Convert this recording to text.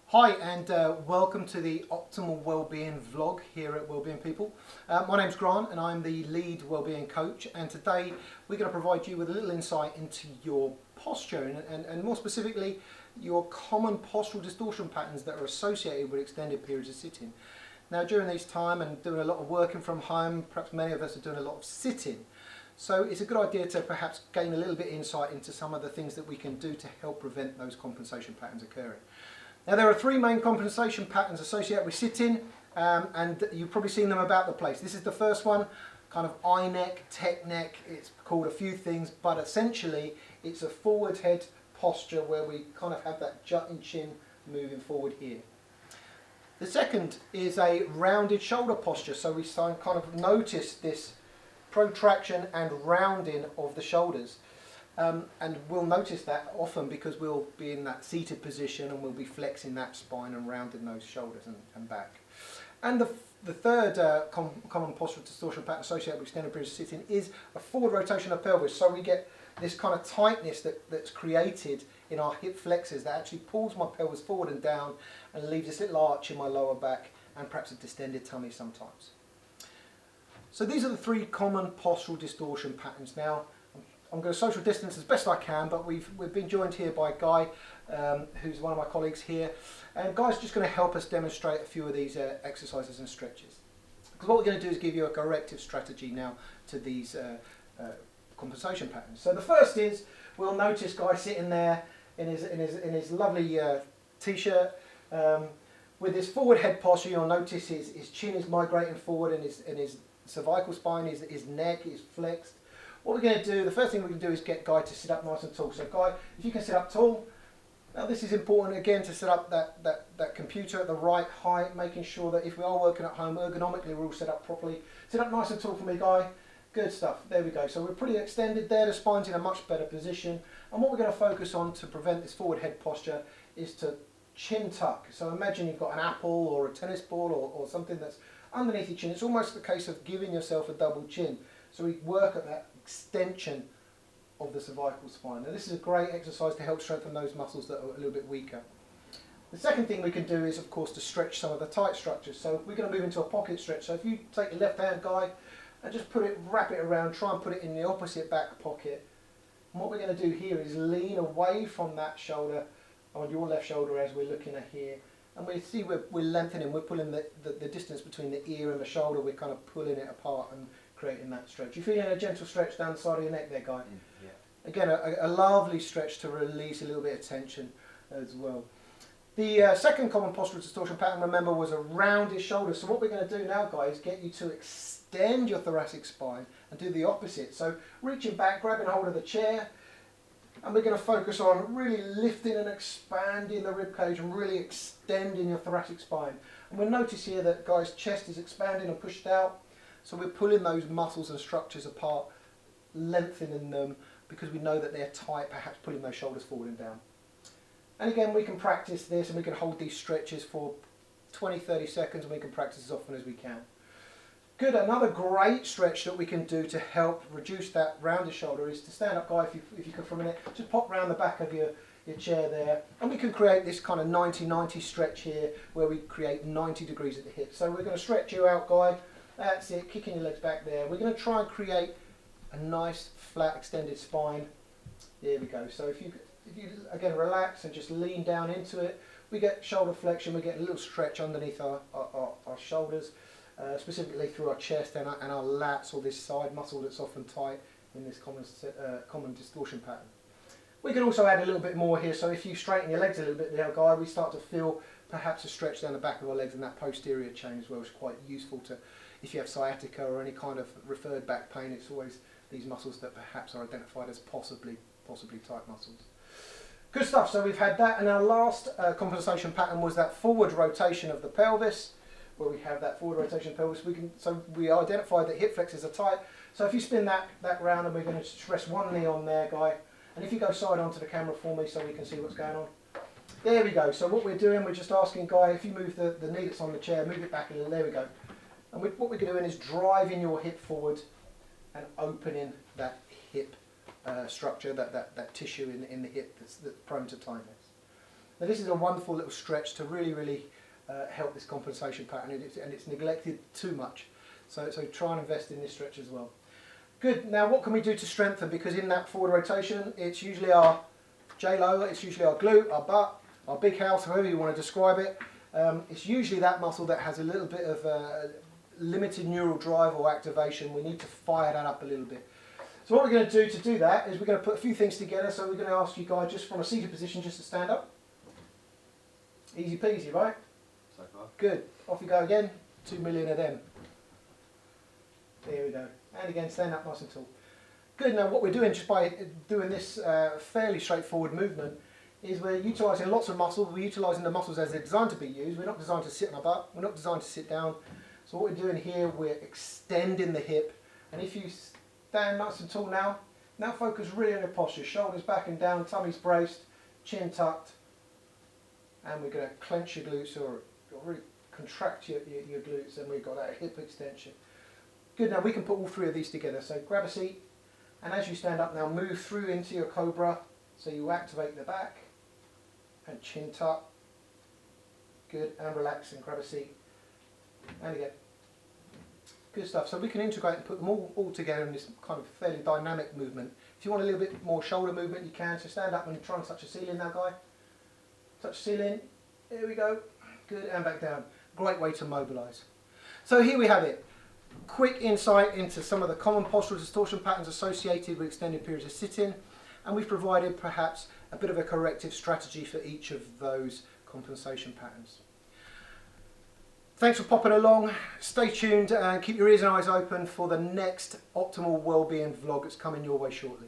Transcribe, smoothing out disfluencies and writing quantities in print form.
Hi and welcome to the Optimal Wellbeing vlog here at Wellbeing People. My name's Grant and I'm the lead wellbeing coach, and today we're going to provide you with a little insight into your posture and more specifically your common postural distortion patterns that are associated with extended periods of sitting. Now during this time and doing a lot of working from home, perhaps many of us are doing a lot of sitting. So it's a good idea to perhaps gain a little bit of insight into some of the things that we can do to help prevent those compensation patterns occurring. Now there are three main compensation patterns associated with sitting, and you've probably seen them about the place. This is the first one, kind of eye neck, tech neck. It's called a few things, but essentially it's a forward head posture where we kind of have that jutting chin moving forward here. The second is a rounded shoulder posture, so we kind of notice this protraction and rounding of the shoulders. And we'll notice that often because we'll be in that seated position and we'll be flexing that spine and rounding those shoulders and back. And the third common postural distortion pattern associated with extended periods of sitting is a forward rotation of pelvis. So we get this kind of tightness that's created in our hip flexors that actually pulls my pelvis forward and down and leaves this little arch in my lower back and perhaps a distended tummy sometimes. So these are the three common postural distortion patterns. Now, I'm going to social distance as best I can, but we've been joined here by Guy, who's one of my colleagues here, and Guy's just going to help us demonstrate a few of these exercises and stretches. Because what we're going to do is give you a corrective strategy now to these compensation patterns. So the first is we'll notice Guy sitting there in his lovely t-shirt with his forward head posture. You'll notice his chin is migrating forward and his cervical spine, his neck is flexed. What we're going to do, the first thing we can do is get Guy to sit up nice and tall. So Guy, if you can sit up tall. Now this is important again to set up that computer at the right height, making sure that if we are working at home ergonomically we're all set up properly. Sit up nice and tall for me, Guy. Good stuff, there we go. So we're pretty extended there, the spine's in a much better position. And what we're going to focus on to prevent this forward head posture is to chin tuck. So imagine you've got an apple or a tennis ball or something that's underneath your chin. It's almost the case of giving yourself a double chin. So we work at that extension of the cervical spine. Now this is a great exercise to help strengthen those muscles that are a little bit weaker. The second thing we can do is of course to stretch some of the tight structures. So we're going to move into a pocket stretch. So if you take your left hand, Guy, and just wrap it around, try and put it in the opposite back pocket. And what we're going to do here is lean away from that shoulder on your left shoulder as we're looking at here. And we see we're lengthening, we're pulling the distance between the ear and the shoulder, we're kind of pulling it apart and creating that stretch. You feeling a gentle stretch down the side of your neck there, Guy? Yeah. Again, a lovely stretch to release a little bit of tension as well. The second common postural distortion pattern, remember, was a rounded shoulder. So what we're going to do now, Guy, is get you to extend your thoracic spine and do the opposite. So reaching back, grabbing hold of the chair, and we're going to focus on really lifting and expanding the rib cage and really extending your thoracic spine. And we'll notice here that Guy's chest is expanding and pushed out. So we're pulling those muscles and structures apart, lengthening them because we know that they're tight, perhaps pulling those shoulders forward and down. And again, we can practice this and we can hold these stretches for 20-30 seconds and we can practice as often as we can. Good, another great stretch that we can do to help reduce that rounded shoulder is to stand up, Guy, if you could for a minute, just pop round the back of your chair there, and we can create this kind of 90-90 stretch here where we create 90 degrees at the hip. So we're going to stretch you out, Guy. That's it, kicking your legs back there. We're going to try and create a nice flat extended spine. There we go. So if you again relax and just lean down into it, we get shoulder flexion, we get a little stretch underneath our shoulders, specifically through our chest and our lats, or this side muscle that's often tight in this common distortion pattern. We can also add a little bit more here, so if you straighten your legs a little bit there, Guy, we start to feel perhaps a stretch down the back of our legs and that posterior chain as well is quite useful to, if you have sciatica or any kind of referred back pain, it's always these muscles that perhaps are identified as possibly tight muscles. Good stuff, so we've had that, and our last compensation pattern was that forward rotation of the pelvis, where we have that forward rotation of pelvis. So we identified that hip flexors are tight, so if you spin that round, and we're going to rest one knee on there, Guy, and if you go side onto the camera for me so we can see what's going on. There we go, so what we're doing, we're just asking Guy, if you move the knee that's on the chair, move it back a little, there we go. And what we're doing is driving your hip forward and opening that hip structure, that tissue in the hip that's prone to tightness. Now this is a wonderful little stretch to really help this compensation pattern, and it's neglected too much. So try and invest in this stretch as well. Good. Now what can we do to strengthen? Because in that forward rotation, it's usually our J-lo, it's usually our glute, our butt, our big house, however you want to describe it. It's usually that muscle that has a little bit of limited neural drive or activation. We need to fire that up a little bit. So what we're going to do that is we're going to put a few things together. So we're going to ask you guys just from a seated position just to stand up. Easy peasy, right? So far. Good. Off you go again. 2 million of them. There we go. And again, stand up nice and tall. Good. Now what we're doing just by doing this fairly straightforward movement is we're utilising lots of muscle. We're utilising the muscles as they're designed to be used. We're not designed to sit on our butt. We're not designed to sit down. So what we're doing here, we're extending the hip. And if you stand nice and tall now focus really on your posture. Shoulders back and down, tummy's braced, chin tucked. And we're going to clench your glutes or really contract your glutes, and we've got that hip extension. Good. Now we can put all three of these together. So grab a seat, and as you stand up now, move through into your cobra. So you activate the back and chin tuck. Good. And relax and grab a seat. And again. Good stuff. So we can integrate and put them all together in this kind of fairly dynamic movement. If you want a little bit more shoulder movement, you can. So stand up and try and touch the ceiling now, guy. Touch the ceiling. There we go. Good. And back down. Great way to mobilise. So here we have it. Quick insight into some of the common postural distortion patterns associated with extended periods of sitting, and we've provided perhaps a bit of a corrective strategy for each of those compensation patterns. Thanks for popping along. Stay tuned and keep your ears and eyes open for the next Optimal Wellbeing vlog that's coming your way shortly.